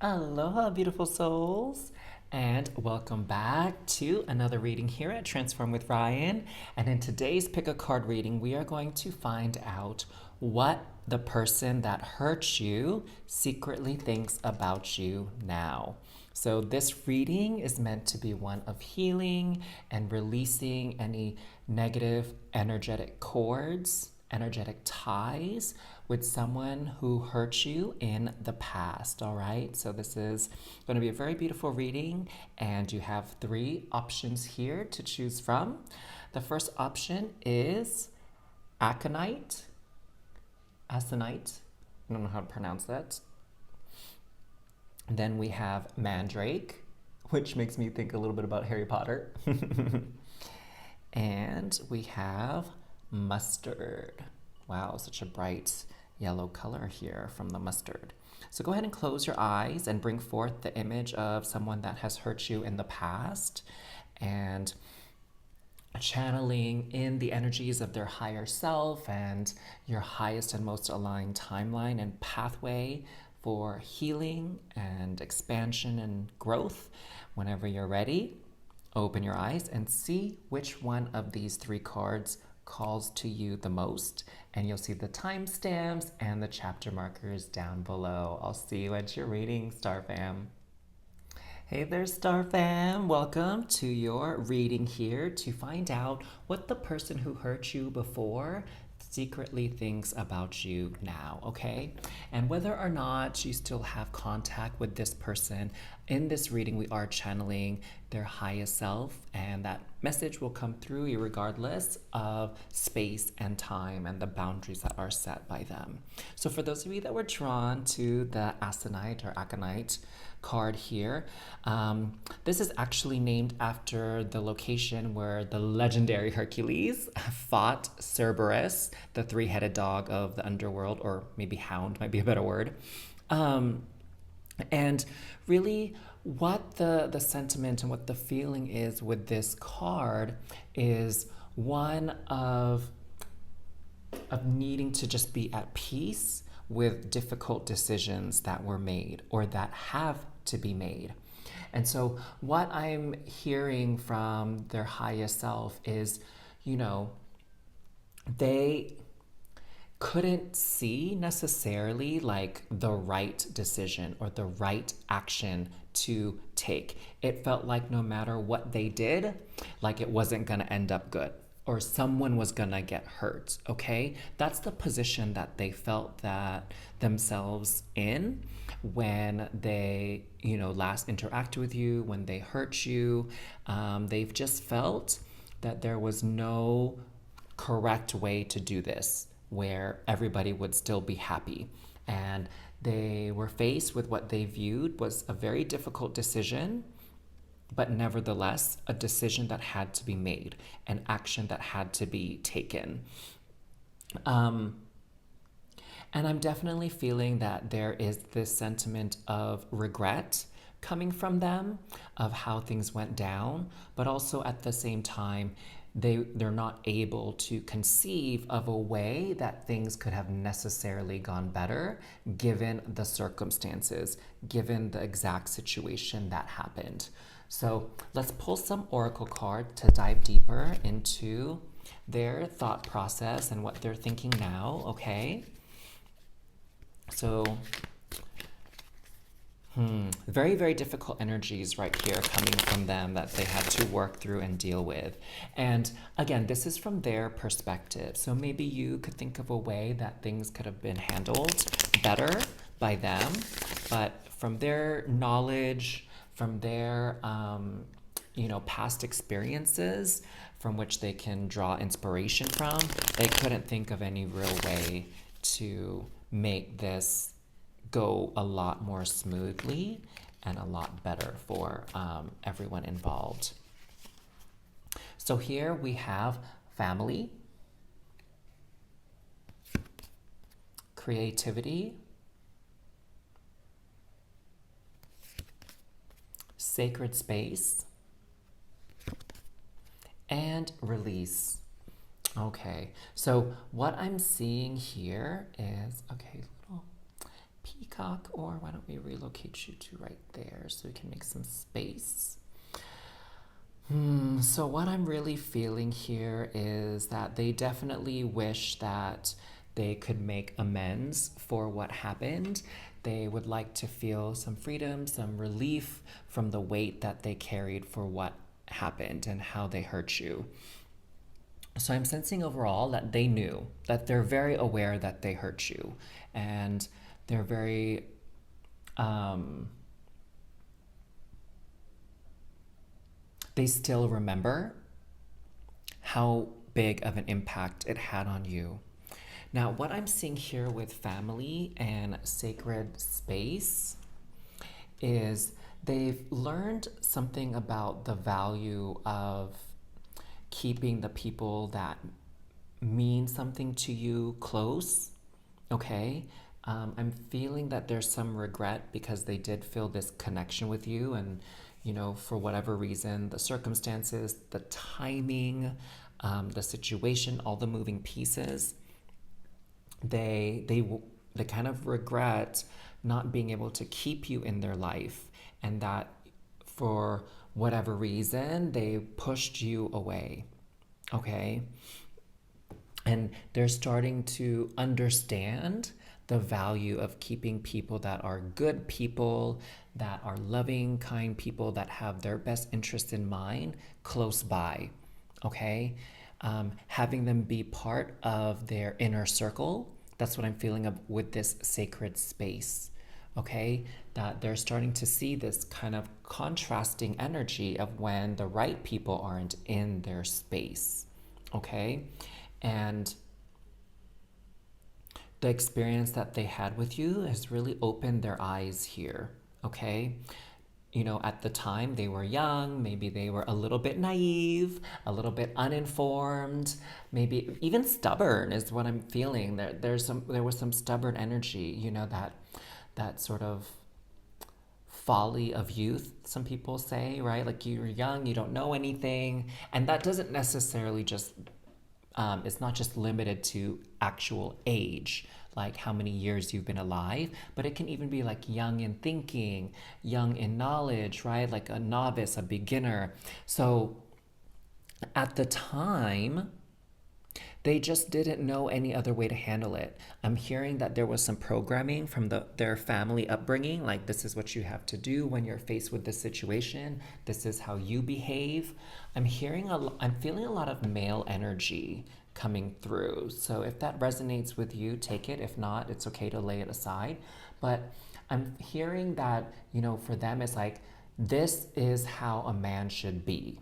Aloha, beautiful souls, and welcome back to another reading here at Transform with Ryan. And in today's pick a card reading, we are going to find out what the person that hurt you secretly thinks about you now. So, this reading is meant to be one of healing and releasing any negative energetic cords, energetic ties with someone who hurt you in the past. All right, so this is going to be a very beautiful reading, and you have three options here to choose from. The first option is Aconite. Aconite. I don't know how to pronounce that. Then we have Mandrake, which makes me think a little bit about Harry Potter. And we have Mustard. Wow, such a bright yellow color here from the mustard. So go ahead and close your eyes and bring forth the image of someone that has hurt you in the past and channeling in the energies of their higher self and your highest and most aligned timeline and pathway for healing and expansion and growth. Whenever you're ready, open your eyes and see which one of these three cards calls to you the most, and you'll see the timestamps and the chapter markers down below. I'll see you at your reading, Star Fam. Hey there, Star Fam. Welcome to your reading here to find out what the person who hurt you before secretly thinks about you now, okay? And whether or not you still have contact with this person, in this reading we are channeling their highest self, and that message will come through you regardless of space and time and the boundaries that are set by them. So for those of you that were drawn to the Aconite or Aconite card here, this is actually named after the location where the legendary Hercules fought Cerberus, the three-headed dog of the underworld, or maybe hound might be a better word. And really what the sentiment and what the feeling is with this card is one of needing to just be at peace with difficult decisions that were made or that have to be made. And so what I'm hearing from their highest self is, they couldn't see necessarily like the right decision or the right action to take. It felt like no matter what they did, like it wasn't going to end up good or someone was going to get hurt, okay? That's the position that they felt that themselves in when they, last interacted with you, when they hurt you. They've just felt that there was no correct way to do this where everybody would still be happy. And they were faced with what they viewed was a very difficult decision, but nevertheless, a decision that had to be made, an action that had to be taken. And I'm definitely feeling that there is this sentiment of regret coming from them of how things went down, but also at the same time, they're not able to conceive of a way that things could have necessarily gone better given the circumstances, given the exact situation that happened. So let's pull some oracle cards to dive deeper into their thought process and what they're thinking now, okay? So very, very difficult energies right here coming from them that they had to work through and deal with. And again, this is from their perspective. So maybe you could think of a way that things could have been handled better by them. But from their knowledge, from their past experiences from which they can draw inspiration from, they couldn't think of any real way to make this go a lot more smoothly and a lot better for everyone involved. So here we have family, creativity, sacred space, and release. Okay, so what I'm seeing here is, okay, little Peacock, or why don't we relocate you to right there so we can make some space. So what I'm really feeling here is that they definitely wish that they could make amends for what happened. They would like to feel some freedom, some relief from the weight that they carried for what happened and how they hurt you. So I'm sensing overall that they knew, that they're very aware that they hurt you, and they're very they still remember how big of an impact it had on you. Now, what I'm seeing here with family and sacred space is they've learned something about the value of keeping the people that mean something to you close. Okay. I'm feeling that there's some regret because they did feel this connection with you, and for whatever reason, the circumstances, the timing, the situation, all the moving pieces, they kind of regret not being able to keep you in their life, and that for whatever reason they pushed you away. Okay. And they're starting to understand the value of keeping people that are good people, that are loving, kind people, that have their best interest in mind close by. Okay? Having them be part of their inner circle. That's what I'm feeling of with this sacred space. Okay? That they're starting to see this kind of contrasting energy of when the right people aren't in their space. Okay? And the experience that they had with you has really opened their eyes here. Okay. At the time they were young, maybe they were a little bit naive, a little bit uninformed, maybe even stubborn is what I'm feeling. There was some stubborn energy, that sort of folly of youth, some people say, right? Like, you're young, you don't know anything. And that doesn't necessarily just it's not just limited to actual age, like how many years you've been alive, but it can even be like young in thinking, young in knowledge, right? Like a novice, a beginner. So at the time, they just didn't know any other way to handle it. I'm hearing that there was some programming from their family upbringing, like, this is what you have to do when you're faced with this situation. This is how you behave. I'm feeling a lot of male energy coming through. So if that resonates with you, take it. If not, it's okay to lay it aside. But I'm hearing that, for them, it's like, this is how a man should be.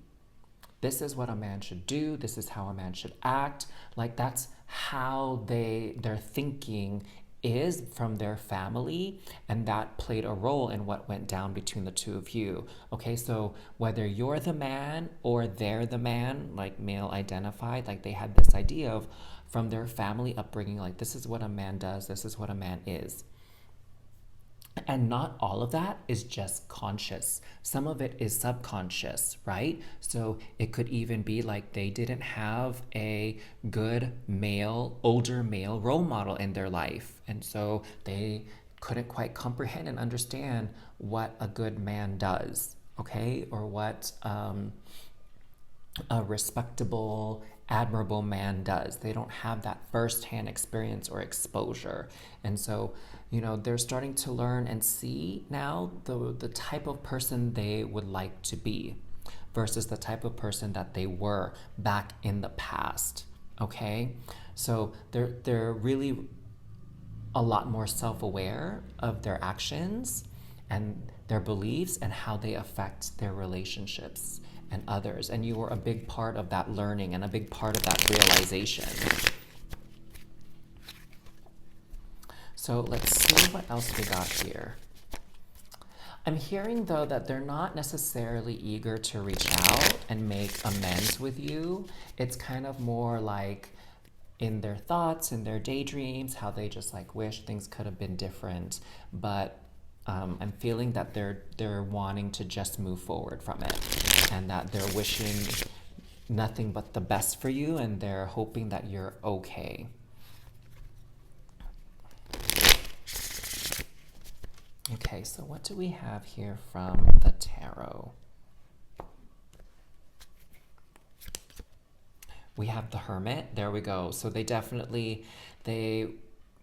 This is what a man should do. This is how a man should act. Like, that's how their thinking is from their family, and that played a role in what went down between the two of you. Okay, so whether you're the man or they're the man, like male identified, like they had this idea of from their family upbringing, like, this is what a man does, this is what a man is. And not all of that is just conscious. Some of it is subconscious, right? So it could even be like they didn't have a good older male role model in their life. And so they couldn't quite comprehend and understand what a good man does, okay? Or what a respectable, admirable man does. They don't have that firsthand experience or exposure. And so, they're starting to learn and see now the type of person they would like to be versus the type of person that they were back in the past. Okay? So they're really a lot more self-aware of their actions and their beliefs and how they affect their relationships and others. And you were a big part of that learning and a big part of that realization. So let's see what else we got here. I'm hearing, though, that they're not necessarily eager to reach out and make amends with you. It's kind of more like in their thoughts, in their daydreams, how they just like wish things could have been different. But I'm feeling that they're wanting to just move forward from it, and that they're wishing nothing but the best for you, and they're hoping that you're okay. Okay, so what do we have here from the tarot? We have the Hermit. There we go. So they definitely they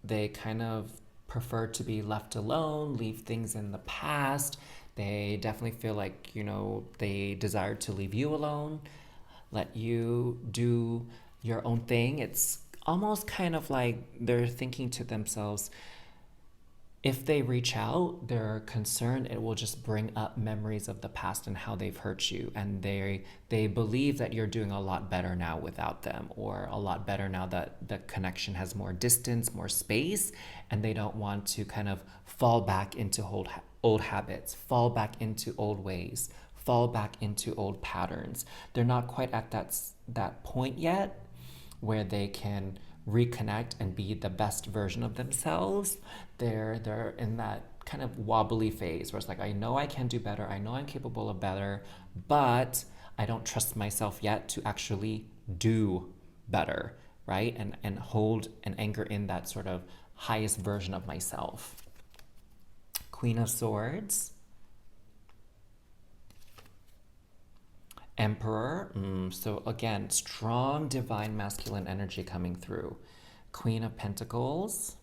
they kind of prefer to be left alone, leave things in the past. They definitely feel like, they desire to leave you alone, let you do your own thing. It's almost kind of like they're thinking to themselves, if they reach out, they're concerned it will just bring up memories of the past and how they've hurt you, and they believe that you're doing a lot better now without them, or a lot better now that the connection has more distance, more space, and they don't want to kind of fall back into old habits, fall back into old ways, fall back into old patterns. They're not quite at that point yet where they can reconnect and be the best version of themselves. They're in that kind of wobbly phase where it's like, I know I can do better, I know I'm capable of better, but I don't trust myself yet to actually do better, right? And hold and anchor in that sort of highest version of myself. Queen of Swords, Emperor. So again, strong divine masculine energy coming through. Queen of Pentacles,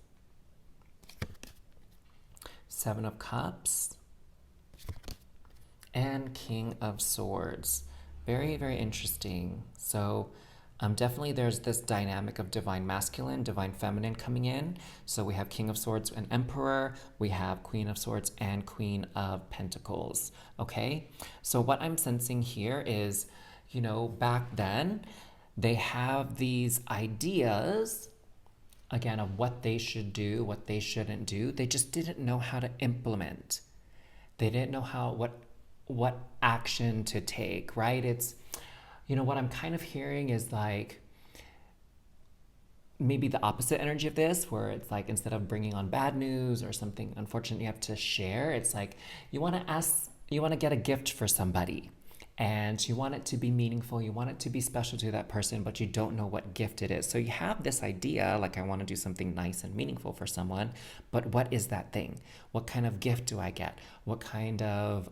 Seven of Cups, and King of Swords. Very, very interesting. So definitely there's this dynamic of divine masculine, divine feminine coming in. So we have King of Swords and Emperor. We have Queen of Swords and Queen of Pentacles. Okay? So what I'm sensing here is, back then, they have these ideas, again, of what they should do, what they shouldn't do. They just didn't know how to implement. They didn't know what action to take, right? It's, what I'm kind of hearing is like maybe the opposite energy of this, where it's like instead of bringing on bad news or something unfortunate you have to share, it's like you want to get a gift for somebody, and you want it to be meaningful, you want it to be special to that person, but you don't know what gift it is. So you have this idea, like, I want to do something nice and meaningful for someone, but what is that thing? What kind of gift do I get? What kind of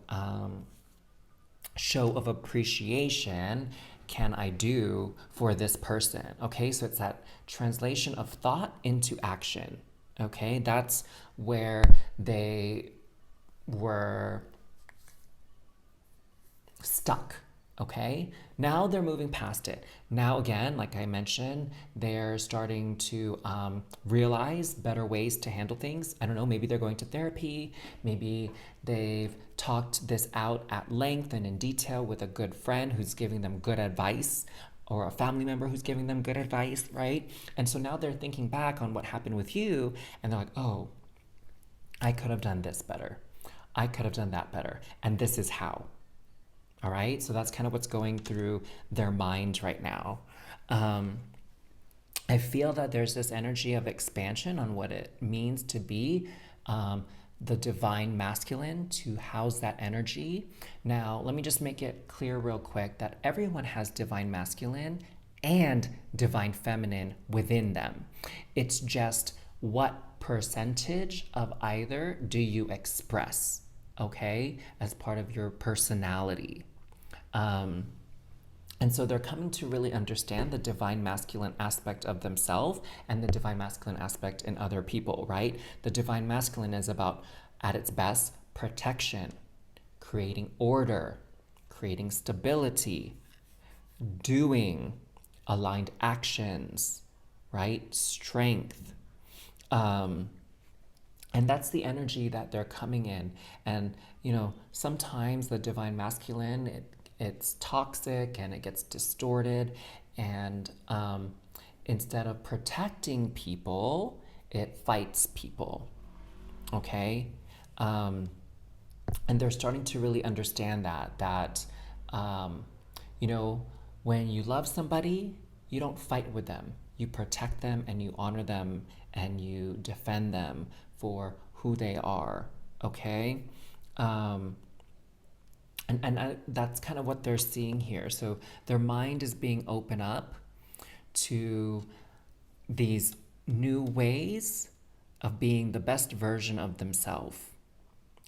show of appreciation can I do for this person? Okay, so it's that translation of thought into action. Okay, that's where they were stuck. Okay, now they're moving past it. Now, again, like I mentioned, they're starting to realize better ways to handle things. I don't know, maybe they're going to therapy, maybe they've talked this out at length and in detail with a good friend who's giving them good advice, or a family member who's giving them good advice, right? And so now they're thinking back on what happened with you, and they're like, oh, I could have done this better. I could have done that better. And this is how. All right, so that's kind of what's going through their mind right now. I feel that there's this energy of expansion on what it means to be the divine masculine, to house that energy. Now, let me just make it clear real quick that everyone has divine masculine and divine feminine within them. It's just what percentage of either do you express, okay, as part of your personality. And so they're coming to really understand the divine masculine aspect of themselves and the divine masculine aspect in other people, right? The divine masculine is about, at its best, protection, creating order, creating stability, doing aligned actions, right? Strength. And that's the energy that they're coming in. And, sometimes the divine masculine, it's toxic and it gets distorted. And instead of protecting people, it fights people. Okay? And they're starting to really understand that, when you love somebody, you don't fight with them. You protect them and you honor them and you defend them for who they are, okay? That's kind of what they're seeing here. So their mind is being opened up to these new ways of being the best version of themselves,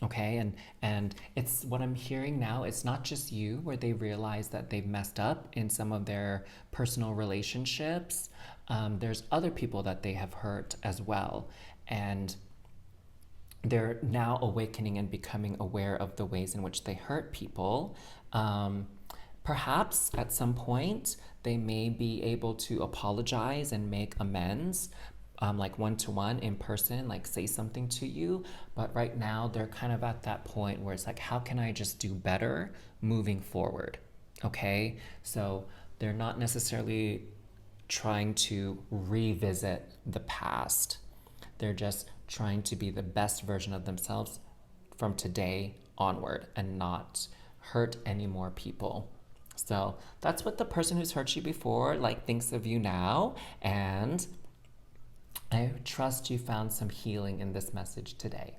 Okay, and it's what I'm hearing now, it's not just you where they realize that they've messed up in some of their personal relationships. There's other people that they have hurt as well, and they're now awakening and becoming aware of the ways in which they hurt people. um, Perhaps at some point they may be able to apologize and make amends, like one to one in person, like say something to you. But right now, they're kind of at that point where it's like, how can I just do better moving forward? Okay, so they're not necessarily trying to revisit the past. They're just trying to be the best version of themselves from today onward and not hurt any more people. So that's what the person who's hurt you before like thinks of you now, and I trust you found some healing in this message today.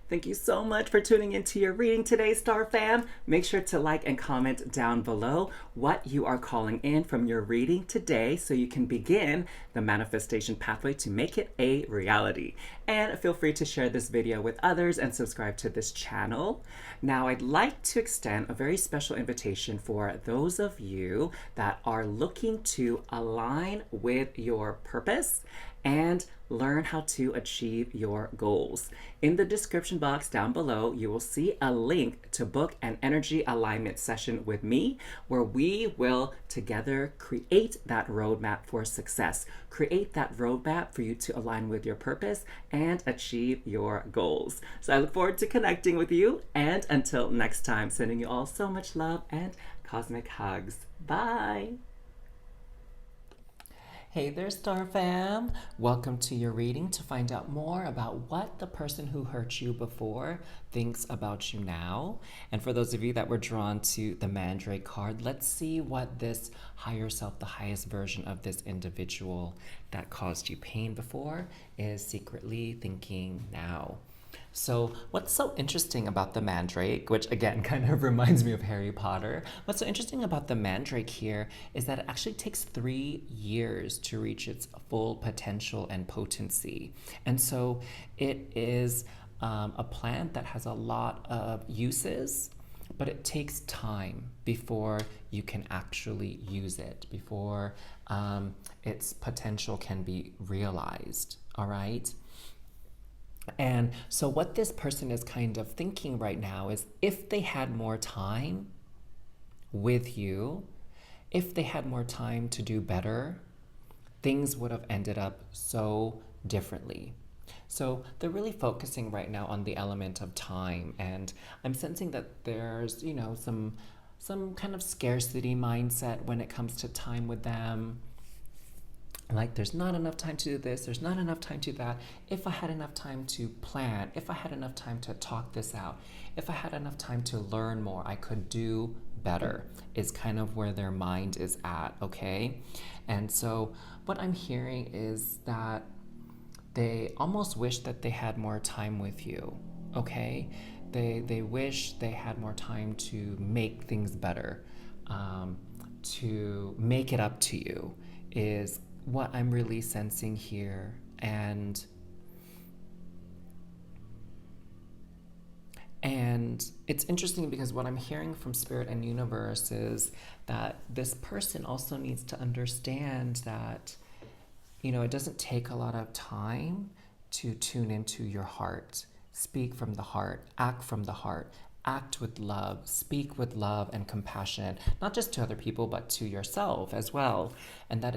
Thank you so much for tuning into your reading today, Star Fam. Make sure to like and comment down below what you are calling in from your reading today so you can begin the manifestation pathway to make it a reality. And feel free to share this video with others and subscribe to this channel. Now, I'd like to extend a very special invitation for those of you that are looking to align with your purpose and learn how to achieve your goals. In the description box down below, you will see a link to book an energy alignment session with me, where we will together create that roadmap for success, create that roadmap for you to align with your purpose and achieve your goals. So I look forward to connecting with you, and until next time, sending you all so much love and cosmic hugs. Bye. Hey there, Star Fam! Welcome to your reading to find out more about what the person who hurt you before thinks about you now. And for those of you that were drawn to the Mandrake card, let's see what this higher self, the highest version of this individual that caused you pain before, is secretly thinking now. So, what's so interesting about the Mandrake, which again kind of reminds me of Harry Potter, what's so interesting about the Mandrake here is that it actually takes 3 years to reach its full potential and potency. And so, it is a plant that has a lot of uses, but it takes time before you can actually use it, before its potential can be realized. All right? And so, what this person is kind of thinking right now is if they had more time with you, if they had more time to do better, things would have ended up so differently. So, they're really focusing right now on the element of time. And I'm sensing that there's, some kind of scarcity mindset when it comes to time with them. Like, there's not enough time to do this, there's not enough time to do that. If I had enough time to plan, if I had enough time to talk this out, if I had enough time to learn more, I could do better, is kind of where their mind is at, okay? And so what I'm hearing is that they almost wish that they had more time with you, okay? They wish they had more time to make things better, to make it up to you, is what I'm really sensing here. And it's interesting because what I'm hearing from Spirit and Universe is that this person also needs to understand that, it doesn't take a lot of time to tune into your heart, speak from the heart, act from the heart, act with love, speak with love and compassion, not just to other people, but to yourself as well. And that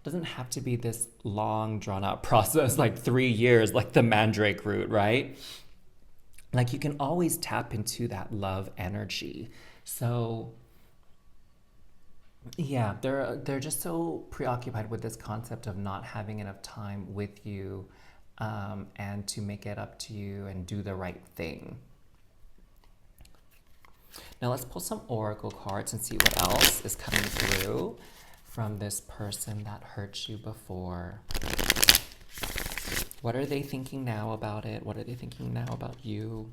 doesn't have to be this long drawn out process, like 3 years, like the Mandrake root, right? Like, you can always tap into that love energy. So yeah, they're just so preoccupied with this concept of not having enough time with you, and to make it up to you and do the right thing. Now let's pull some oracle cards and see what else is coming through from this person that hurt you before. What are they thinking now about it? What are they thinking now about you?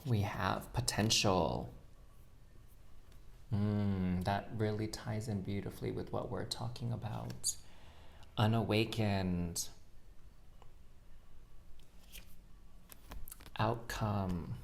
We have potential. That really ties in beautifully with what we're talking about. Unawakened. Outcome.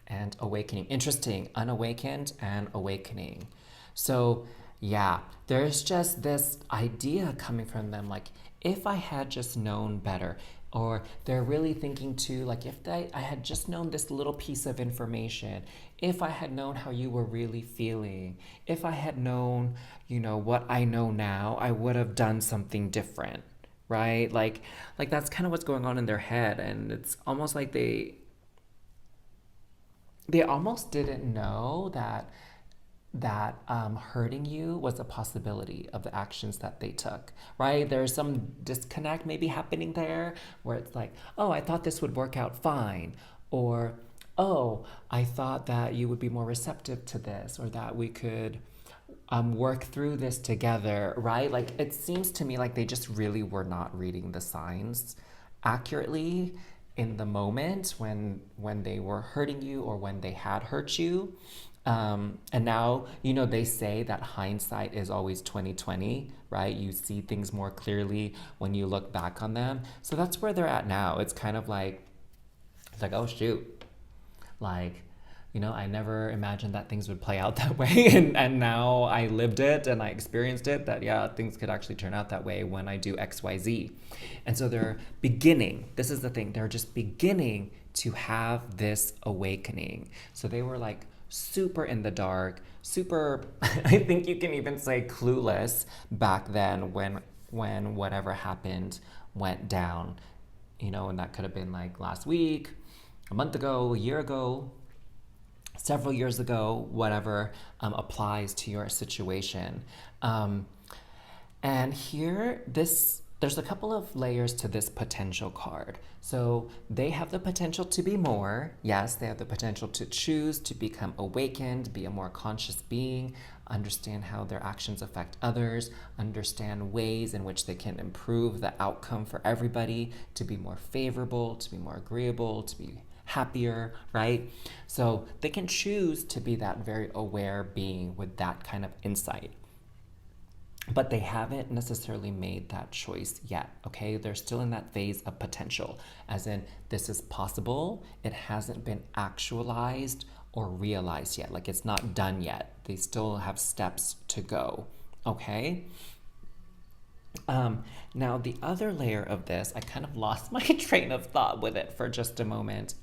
And awakening. Interesting. Unawakened and awakening. So, yeah, there's just this idea coming from them like, if I had just known better, or they're really thinking too, like, if I had just known this little piece of information, if I had known how you were really feeling, if I had known, what I know now, I would have done something different, right? Like that's kind of what's going on in their head, and it's almost like they almost didn't know that hurting you was a possibility of the actions that they took, right? There's some disconnect maybe happening there where it's like, oh, I thought this would work out fine, or oh, I thought that you would be more receptive to this, or that we could work through this together, right? Like it seems to me like they just really were not reading the signs accurately in the moment when they were hurting you or when they had hurt you. And now, they say that hindsight is always 2020, right? You see things more clearly when you look back on them. So that's where they're at now. It's kind of like, oh shoot, like, I never imagined that things would play out that way. And now I lived it and I experienced it, that, yeah, things could actually turn out that way when I do XYZ. And so they're beginning. This is the thing. They're just beginning to have this awakening. So they were like super in the dark, super, I think you can even say clueless back then when whatever happened went down, and that could have been like last week, a month ago, a year ago, several years ago, whatever applies to your situation. And here, there's a couple of layers to this potential card. So they have the potential to be more. Yes, they have the potential to choose to become awakened, be a more conscious being, understand how their actions affect others, understand ways in which they can improve the outcome for everybody, to be more favorable, to be more agreeable, to be happier, right? So they can choose to be that very aware being with that kind of insight. But they haven't necessarily made that choice yet, okay? They're still in that phase of potential, as in, this is possible. It hasn't been actualized or realized yet. Like, it's not done yet. They still have steps to go, okay? Now, the other layer of this, I kind of lost my train of thought with it for just a moment.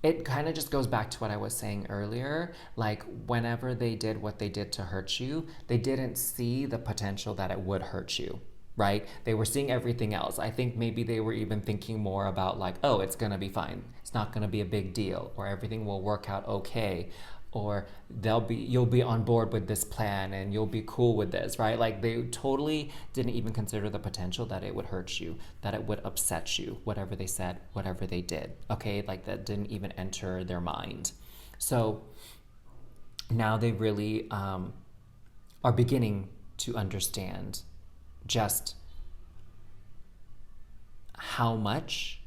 It kind of just goes back to what I was saying earlier. Like, whenever they did what they did to hurt you, they didn't see the potential that it would hurt you, right? They were seeing everything else. I think maybe they were even thinking more about like, oh, it's going to be fine. It's not going to be a big deal, or everything will work out okay, or you'll be on board with this plan and you'll be cool with this, right? Like, they totally didn't even consider the potential that it would hurt you, that it would upset you, whatever they said, whatever they did, okay? Like, that didn't even enter their mind. So now they really are beginning to understand just how much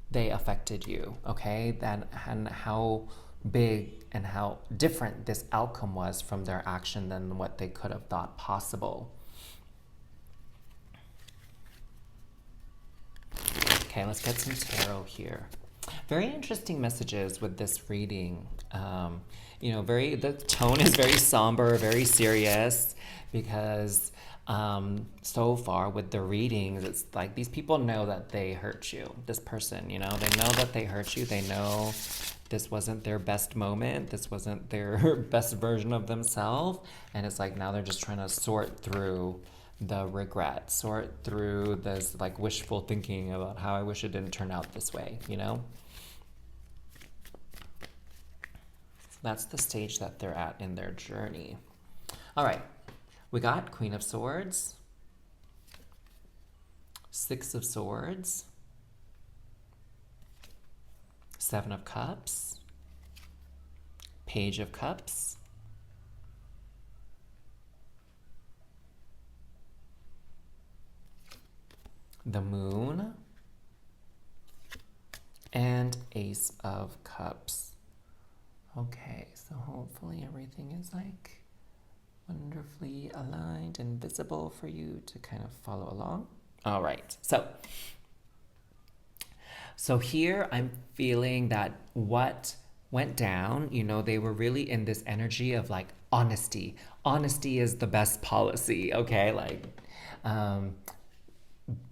they affected you, okay? And how big and how different this outcome was from their action than what they could have thought possible. Okay, let's get some tarot here. Very interesting messages with this reading. The tone is very somber, very serious, because so far with the readings, it's like these people know that they hurt you. This person, they know that they hurt you. They know this wasn't their best moment. This wasn't their best version of themselves. And it's like now they're just trying to sort through the regret, sort through this like wishful thinking about how I wish it didn't turn out this way, That's the stage that they're at in their journey. All right, we got Queen of Swords, Six of Swords, Seven of Cups, Page of Cups, the Moon, and Ace of Cups. Okay, so hopefully everything is like wonderfully aligned and visible for you to kind of follow along. All right, so here I'm feeling that what went down, they were really in this energy of like honesty. Honesty is the best policy, okay? Like, um,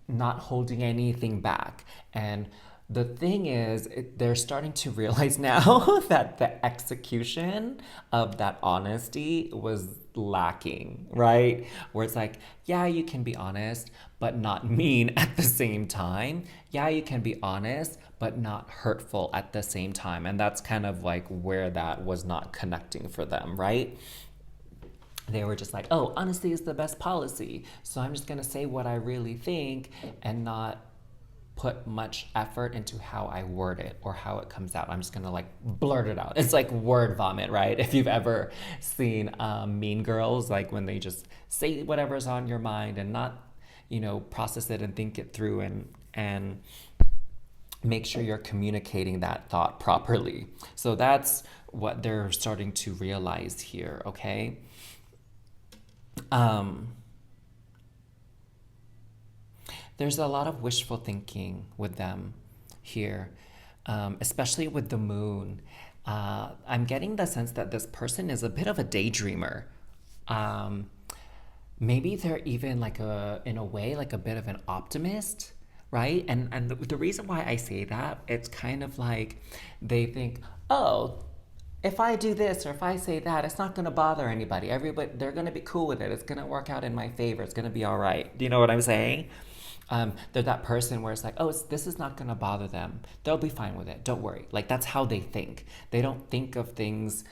not holding anything back. And the thing is, they're starting to realize now that the execution of that honesty was lacking, right? Where it's like, yeah, you can be honest, but not mean at the same time. Yeah, you can be honest, but not hurtful at the same time. And that's kind of like where that was not connecting for them, right? They were just like, oh, honesty is the best policy. So I'm just going to say what I really think and not put much effort into how I word it or how it comes out. I'm just going to like blurt it out. It's like word vomit, right? If you've ever seen Mean Girls, like when they just say whatever's on your mind and not, process it and think it through and make sure you're communicating that thought properly. So that's what they're starting to realize here, okay? Um, there's a lot of wishful thinking with them here, especially with the moon. I'm getting the sense that this person is a bit of a daydreamer. Um, Maybe they're even like in a way, like a bit of an optimist, right? And the reason why I say that, it's kind of like they think, oh, if I do this or if I say that, it's not going to bother anybody. Everybody, they're going to be cool with it. It's going to work out in my favor. It's going to be all right. Do you know what I'm saying? They're that person where it's like, oh, this is not going to bother them. They'll be fine with it. Don't worry. Like, that's how they think. They don't think of things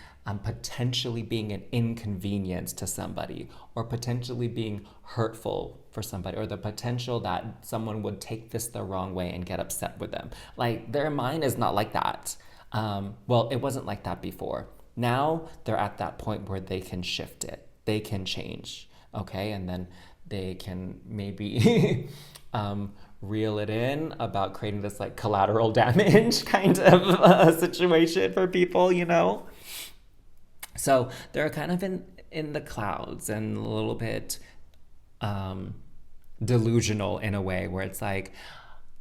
potentially being an inconvenience to somebody or potentially being hurtful for somebody or the potential that someone would take this the wrong way and get upset with them. Like, their mind is not like that. Well, it wasn't like that before. Now they're at that point where they can shift it. They can change. Okay. And then they can maybe reel it in about creating this like collateral damage kind of situation for people. So they're kind of in the clouds and a little bit delusional in a way where it's like,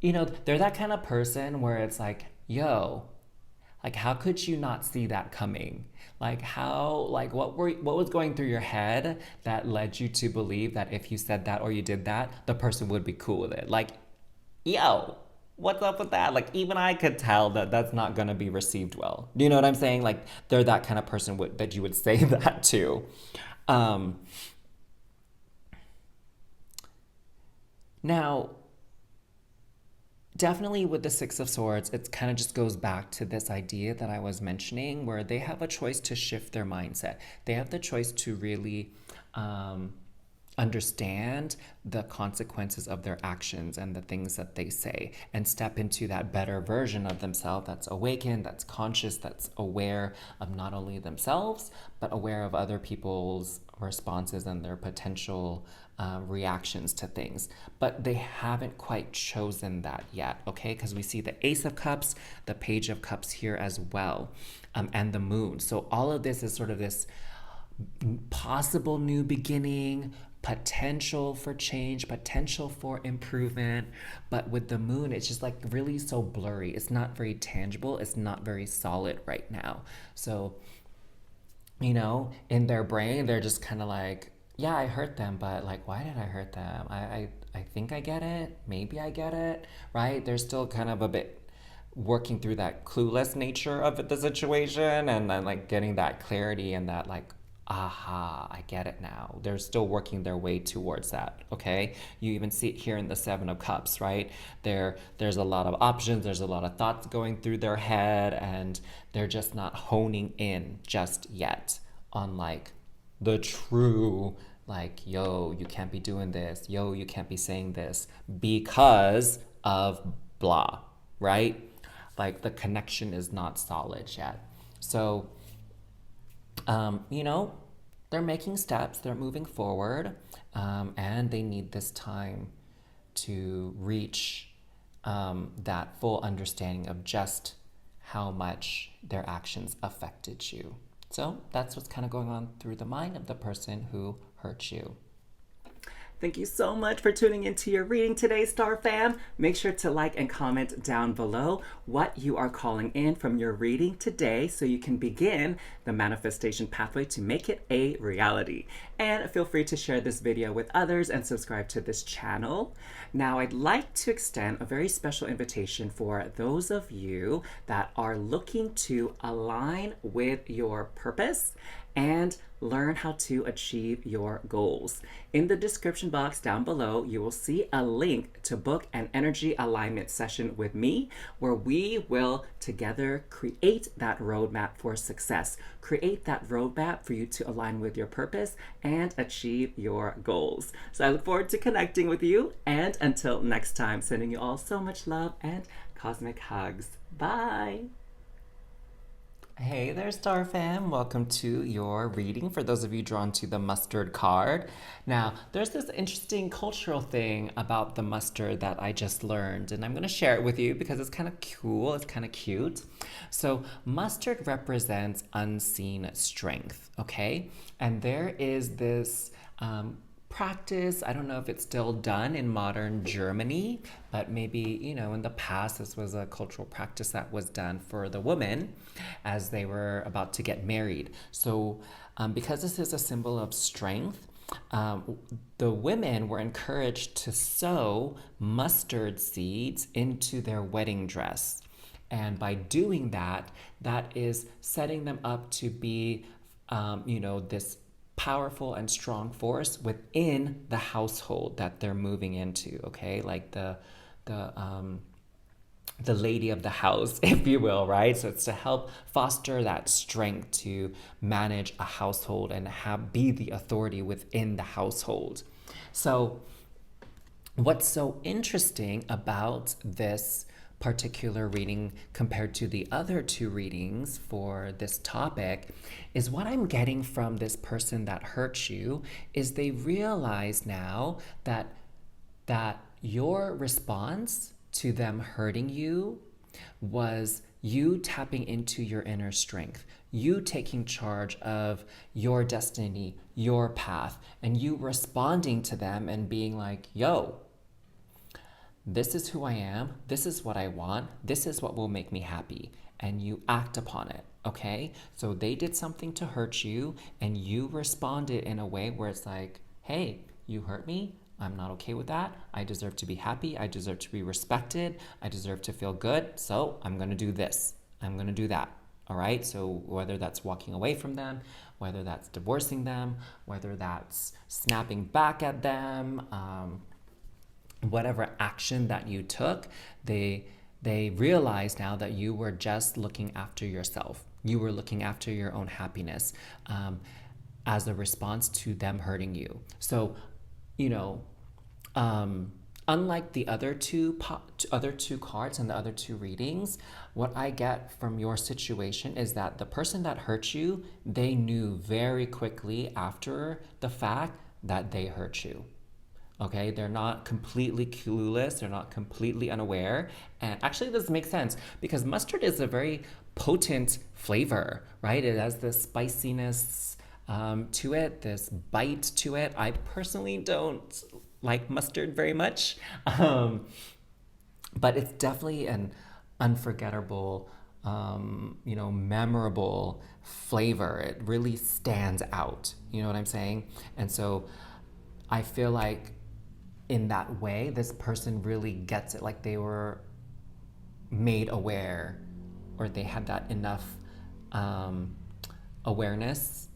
they're that kind of person where it's like, yo, like, how could you not see that coming? Like, what was going through your head that led you to believe that if you said that or you did that, the person would be cool with it? Like, yo, what's up with that? Like, even I could tell that that's not going to be received well. Do you know what I'm saying? Like, they're that kind of person that you would say that to. Now, definitely with the Six of Swords, it kind of just goes back to this idea that I was mentioning where they have a choice to shift their mindset. They have the choice to really understand the consequences of their actions and the things that they say and step into that better version of themselves that's awakened, that's conscious, that's aware of not only themselves, but aware of other people's responses and their potential reactions to things. But they haven't quite chosen that yet, okay? Because we see the Ace of Cups, the Page of Cups here as well, and the Moon. So all of this is sort of this possible new beginning, potential for change, potential for improvement. But with the moon, it's just like really so blurry. It's not very tangible. It's not very solid right now. So, in their brain, they're just kind of like, yeah, I hurt them, but like, why did I hurt them? I think I get it. Maybe I get it, right? They're still kind of a bit working through that clueless nature of the situation and then like getting that clarity and that like, aha, I get it now. They're still working their way towards that, okay? You even see it here in the Seven of Cups, right? There's a lot of options, there's a lot of thoughts going through their head, and they're just not honing in just yet on like the true, like, yo, you can't be doing this, yo, you can't be saying this because of blah, right? Like the connection is not solid yet. So they're making steps, they're moving forward, and they need this time to reach that full understanding of just how much their actions affected you. So that's what's kind of going on through the mind of the person who hurt you. Thank you so much for tuning into your reading today, Star Fam. Make sure to like and comment down below what you are calling in from your reading today so you can begin the manifestation pathway to make it a reality. And feel free to share this video with others and subscribe to this channel. Now, I'd like to extend a very special invitation for those of you that are looking to align with your purpose and learn how to achieve your goals. In the description box down below, you will see a link to book an energy alignment session with me, where we will together create that roadmap for success, create that roadmap for you to align with your purpose and achieve your goals. So I look forward to connecting with you, and until next time, sending you all so much love and cosmic hugs. Bye. Hey there, Star Fam. Welcome to your reading for those of you drawn to the mustard card. Now, there's this interesting cultural thing about the mustard that I just learned, and I'm going to share it with you because it's kind of cool, it's kind of cute. So, mustard represents unseen strength, okay? And there is this practice. I don't know if it's still done in modern Germany, but maybe, you know, in the past, this was a cultural practice that was done for the women as they were about to get married. So because this is a symbol of strength, the women were encouraged to sow mustard seeds into their wedding dress. And by doing that, that is setting them up to be, this powerful and strong force within the household that they're moving into, okay? Like the lady of the house, if you will, right? So it's to help foster that strength to manage a household and be the authority within the household. So what's so interesting about this particular reading compared to the other two readings for this topic is what I'm getting from this person that hurt you is they realize now that your response to them hurting you was you tapping into your inner strength, you taking charge of your destiny, your path, and you responding to them and being like, yo, this is who I am, this is what I want, this is what will make me happy, and you act upon it, okay? So they did something to hurt you, and you responded in a way where it's like, hey, you hurt me, I'm not okay with that, I deserve to be happy, I deserve to be respected, I deserve to feel good, so I'm gonna do this, I'm gonna do that, all right? So whether that's walking away from them, whether that's divorcing them, whether that's snapping back at them, whatever action that you took, they realize now that you were just looking after yourself. You were looking after your own happiness as a response to them hurting you. So, unlike the other two cards and the other two readings, what I get from your situation is that the person that hurt you, they knew very quickly after the fact that they hurt you. Okay, they're not completely clueless, they're not completely unaware. And actually this makes sense because mustard is a very potent flavor, right? It has this spiciness to it, this bite to it. I personally don't like mustard very much, but it's definitely an unforgettable, memorable flavor. It really stands out, you know what I'm saying? And so I feel like in that way, this person really gets it, like they were made aware or they had that enough awareness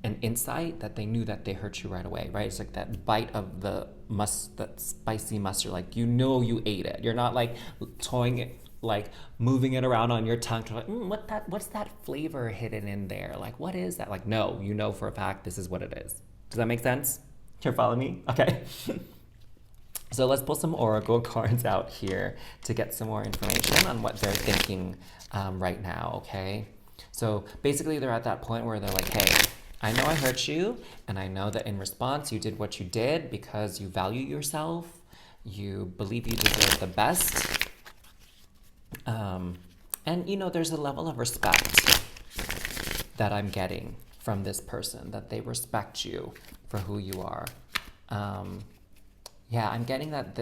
and insight that they knew that they hurt you right away, right? It's like that bite of that spicy mustard, like you ate it. You're not like toying it, like moving it around on your tongue to like, what's that flavor hidden in there? Like, what is that? Like, no, you know for a fact this is what it is. Does that make sense? You're following me? Okay. So let's pull some oracle cards out here to get some more information on what they're thinking right now, okay? So basically they're at that point where they're like, hey, I know I hurt you, and I know that in response you did what you did because you value yourself, You believe you deserve the best. And, there's a level of respect that I'm getting from this person, that they respect you for who you are. Yeah, I'm getting that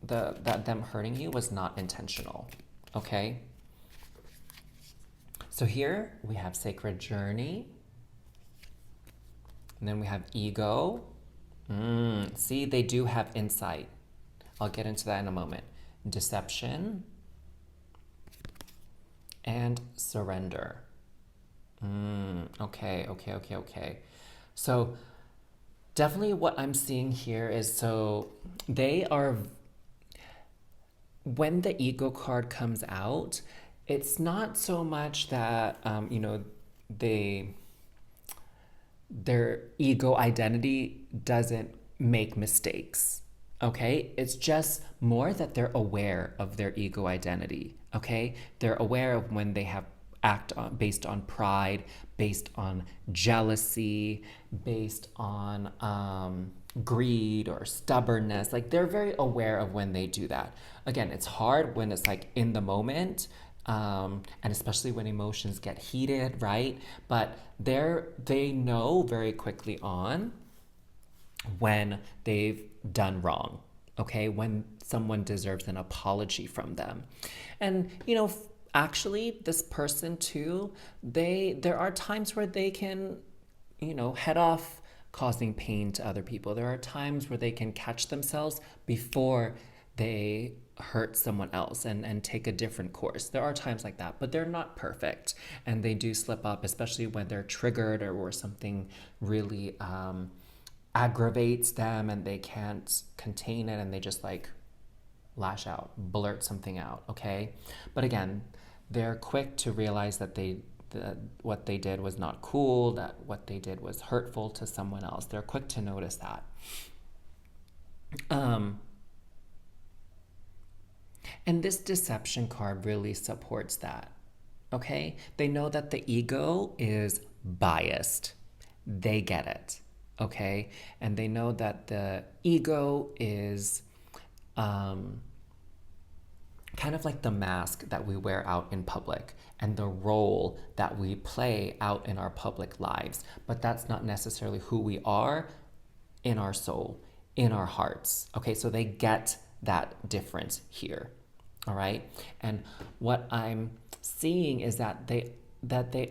that them hurting you was not intentional. Okay? So here we have sacred journey. And then we have ego. See, they do have insight. I'll get into that in a moment. Deception and surrender. Okay. So definitely what I'm seeing here is, so they are, when the ego card comes out, it's not so much that, they, their ego identity doesn't make mistakes. Okay, it's just more that they're aware of their ego identity. Okay, they're aware of when they have act on, based on pride, based on jealousy, based on greed or stubbornness. Like, they're very aware of when they do that. Again, it's hard when it's like in the moment, and especially when emotions get heated, right? But they know very quickly on when they've done wrong, okay? When someone deserves an apology from them. And, actually, this person too, there are times where they can, head off causing pain to other people. There are times where they can catch themselves before they hurt someone else and take a different course. There are times like that, but they're not perfect. And they do slip up, especially when they're triggered or something really aggravates them and they can't contain it and they just like lash out, blurt something out, okay? But again, they're quick to realize that what they did was not cool, that what they did was hurtful to someone else. They're quick to notice that. And this deception card really supports that, okay? They know that the ego is biased. They get it, okay? And they know that the ego is kind of like the mask that we wear out in public and the role that we play out in our public lives. But that's not necessarily who we are in our soul, in our hearts. Okay, so they get that difference here. All right? And what I'm seeing is that they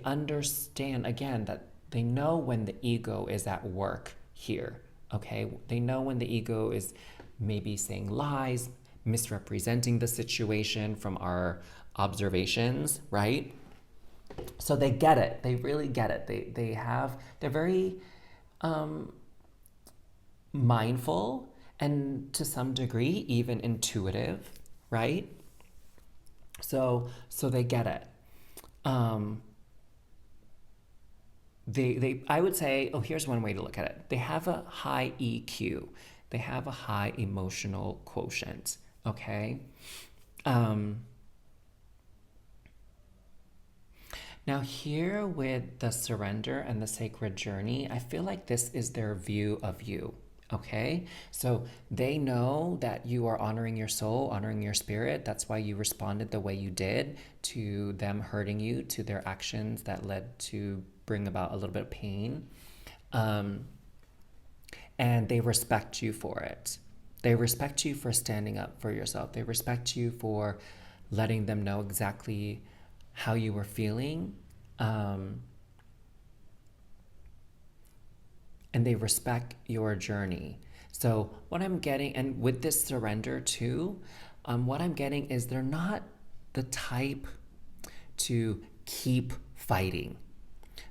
understand, again, that they know when the ego is at work here. Okay? They know when the ego is maybe saying lies, misrepresenting the situation from our observations, right? So they get it. They really get it. They're very mindful and to some degree even intuitive, right? So they get it. They I would say, oh, here's one way to look at it. They have a high EQ. They have a high emotional quotient. Okay. Now here with the surrender and the sacred journey, I feel like this is their view of you. Okay, so they know that you are honoring your soul, honoring your spirit. That's why you responded the way you did to them hurting you, to their actions that led to bring about a little bit of pain. And they respect you for it. They respect you for standing up for yourself. They respect you for letting them know exactly how you were feeling. And they respect your journey. So what I'm getting, and with this surrender too, what I'm getting is they're not the type to keep fighting.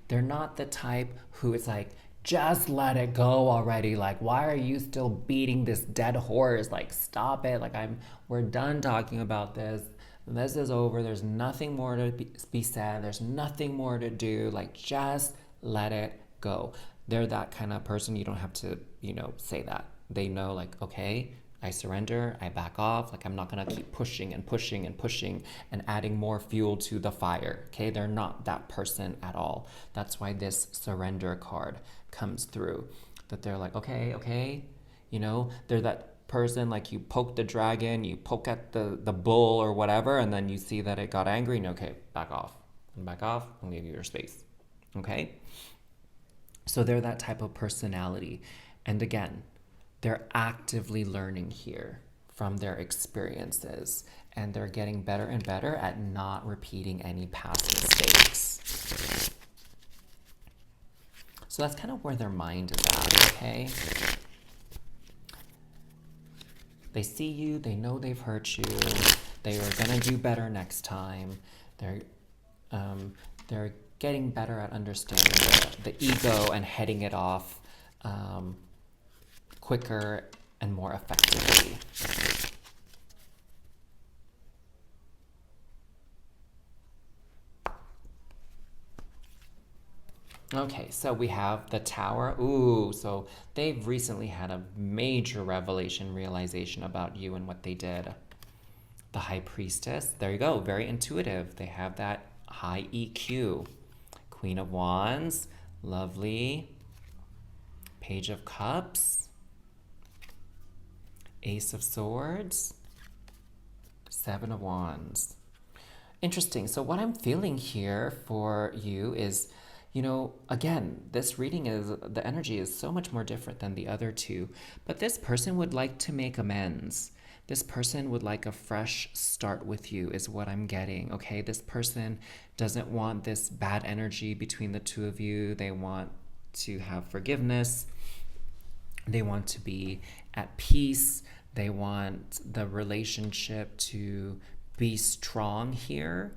They're not the type who is like, just let it go already. Like, why are you still beating this dead horse? Like, stop it. Like, we're done talking about this. This is over. There's nothing more to be said. There's nothing more to do. Like, just let it go. They're that kind of person. You don't have to, say that. They know, like, okay, I surrender, I back off. Like, I'm not going to keep pushing and pushing and pushing and adding more fuel to the fire. Okay, they're not that person at all. That's why this surrender card comes through. That they're like, okay, they're that person, like you poke the dragon, you poke at the bull or whatever, and then you see that it got angry, and okay, back off. And back off and leave you your space. Okay? So they're that type of personality. And again, they're actively learning here from their experiences, and they're getting better and better at not repeating any past mistakes. So that's kind of where their mind is at, okay? They see you, they know they've hurt you, they are gonna do better next time. They're getting better at understanding the ego and heading it off quicker and more effectively. Okay, so we have the Tower. Ooh, so they've recently had a major revelation, realization about you and what they did. The High Priestess. There you go. Very intuitive. They have that high EQ. Queen of Wands. Lovely. Page of Cups. Ace of Swords. Seven of Wands. Interesting. So what I'm feeling here for you is, again, this reading the energy is so much more different than the other two, but this person would like to make amends. This person would like a fresh start with you is what I'm getting, okay? This person doesn't want this bad energy between the two of you. They want to have forgiveness. They want to be at peace. They want the relationship to be strong here.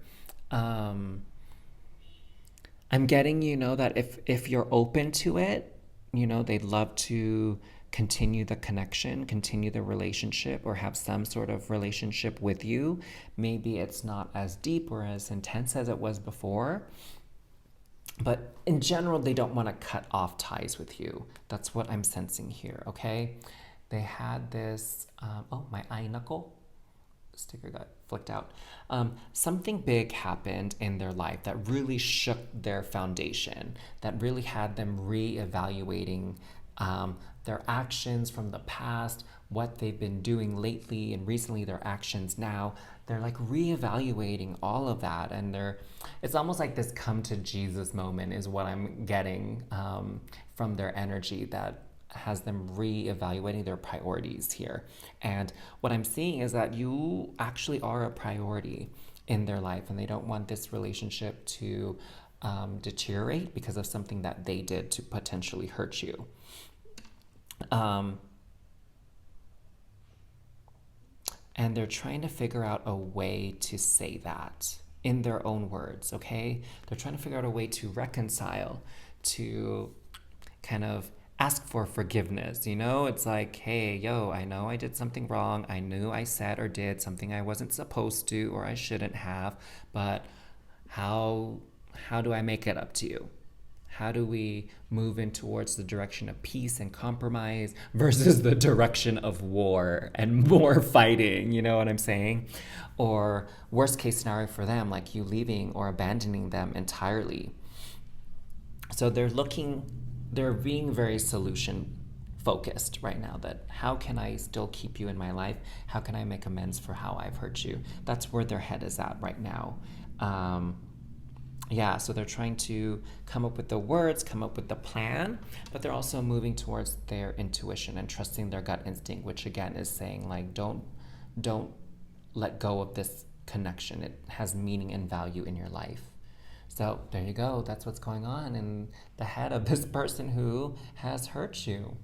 I'm getting, that if you're open to it, they'd love to continue the connection, continue the relationship, or have some sort of relationship with you. Maybe it's not as deep or as intense as it was before, but in general, they don't want to cut off ties with you. That's what I'm sensing here, okay? They had this, my eye knuckle sticker got flicked out. Something big happened in their life that really shook their foundation, that really had them reevaluating their actions from the past, what they've been doing lately and recently, their actions now. They're like reevaluating all of that, and it's almost like this come to Jesus moment is what I'm getting from their energy that has them reevaluating their priorities here. And what I'm seeing is that you actually are a priority in their life, and they don't want this relationship to deteriorate because of something that they did to potentially hurt you. And they're trying to figure out a way to say that in their own words, okay? They're trying to figure out a way to reconcile, to kind of ask for forgiveness, It's like, hey, I know I did something wrong. I knew I said or did something I wasn't supposed to or I shouldn't have, but how do I make it up to you? How do we move in towards the direction of peace and compromise versus the direction of war and more fighting? You know what I'm saying? Or worst case scenario for them, like you leaving or abandoning them entirely. So they're being very solution focused right now, that how can I still keep you in my life? How can I make amends for how I've hurt you? That's where their head is at right now. So they're trying to come up with the words, come up with the plan, but they're also moving towards their intuition and trusting their gut instinct, which again is saying like, don't let go of this connection. It has meaning and value in your life. So there you go. That's what's going on in the head of this person who has hurt you.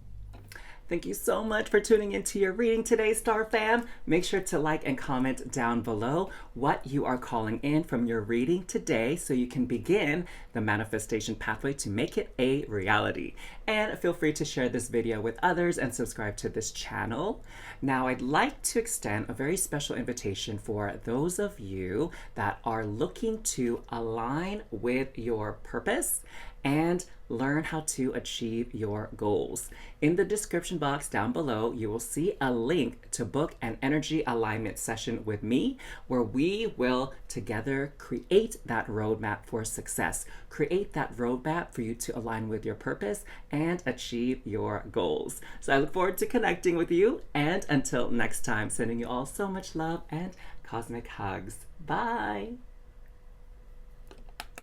Thank you so much for tuning into your reading today, Star Fam. Make sure to like and comment down below what you are calling in from your reading today so you can begin the manifestation pathway to make it a reality. And feel free to share this video with others and subscribe to this channel. Now, I'd like to extend a very special invitation for those of you that are looking to align with your purpose and learn how to achieve your goals. In the description box down below, you will see a link to book an energy alignment session with me where we will together create that roadmap for success, create that roadmap for you to align with your purpose and achieve your goals. So I look forward to connecting with you, and until next time, sending you all so much love and cosmic hugs. Bye.